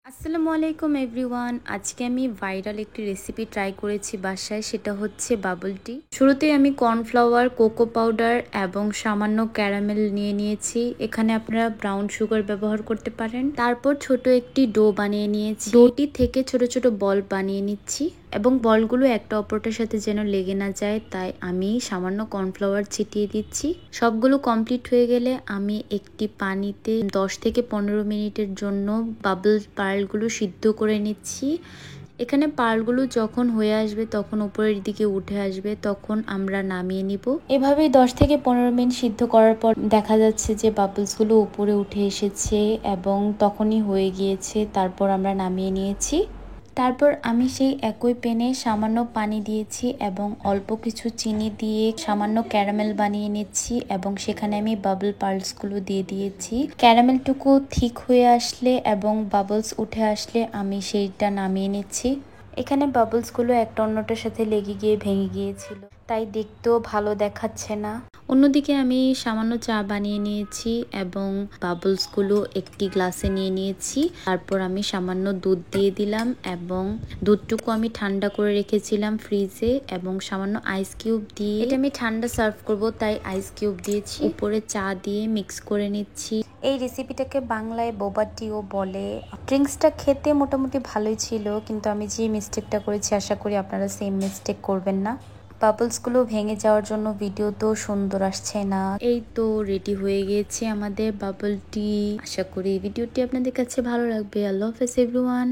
আসসালামু আলাইকুম এভরিওয়ান। আজকে আমি ভাইরাল একটি রেসিপি ট্রাই করেছি বাসায়, সেটা হচ্ছে বাবল টি। শুরুতে আমি কর্নফ্লাওয়ার, কোকো পাউডার এবং সামান্য ক্যারামেল নিয়ে নিয়েছি। এখানে আপনারা ব্রাউন সুগার ব্যবহার করতে পারেন। তারপর ছোট একটি ডো বানিয়ে নিয়েছি। ডোটি থেকে ছোট ছোট বল বানিয়ে নিচ্ছি এবং বলগুলো একটা অপরটার সাথে যেন লেগে না যায়, তাই আমি সামান্য কর্নফ্লাওয়ার ছিটিয়ে দিচ্ছি। সবগুলো কমপ্লিট হয়ে গেলে আমি একটি পানিতে 10 থেকে 15 মিনিটের জন্য বাবল পার্লগুলো সিদ্ধ করে নিচ্ছি। এখানে পার্লগুলো যখন হয়ে আসবে, তখন উপরের দিকে উঠে আসবে, তখন আমরা নামিয়ে নিব। এভাবেই 10 থেকে 15 মিনিট সিদ্ধ করার পর দেখা যাচ্ছে যে বাবলসগুলো উপরে উঠে এসেছে এবং তখনই হয়ে গিয়েছে। তারপর আমরা নামিয়ে নিয়েছি। তারপর আমি সেই একই প্যানে সামান্য পানি দিয়েছি এবং অল্প কিছু চিনি দিয়ে সামান্য ক্যারামেল বানিয়ে নিচ্ছি এবং সেখানে আমি বাবল পার্লসগুলো দিয়ে দিয়েছি। ক্যারামেলটুকু ঠিক হয়ে আসলে এবং বাবলস উঠে আসলে আমি সেইটা নামিয়ে নিচ্ছি। এখানে বাবলসগুলো একটা অন্যটার সাথে লেগে গিয়ে ভেঙে গিয়েছিল, তাই দেখতেও ভালো দেখাচ্ছে না। অন্যদিকে আমি সামান্য চা বানিয়ে নিয়েছি এবং বাবলসগুলো একটি গ্লাসে নিয়ে নিয়েছি। তারপর আমি সামান্য দুধ দিয়ে দিলাম এবং দুধটুকু আমি ঠান্ডা করে রেখেছিলাম ফ্রিজে এবং সামান্য আইস কিউব দিয়ে, এটা আমি ঠান্ডা সার্ভ করব তাই আইস কিউব দিয়েছি। উপরে চা দিয়ে মিক্স করে নিচ্ছি। এই রেসিপিটাকে বাংলায় বোবা টিও বলে। ড্রিঙ্কসটা খেতে মোটামুটি ভালোই ছিল, কিন্তু আমি যে মিস্টেকটা করেছি আশা করি আপনারা সেম মিস্টেক করবেন না। বাবলসগুলো ভেঙে যাওয়ার জন্য ভিডিও তো সুন্দর আসছে না। এই তো রেডি হয়ে গিয়েছে আমাদের বাবল টি। আশা করি ভিডিওটি আপনাদের কাছে ভালো লাগবে। আল্লাহ হাফেজ এভরিওয়ান।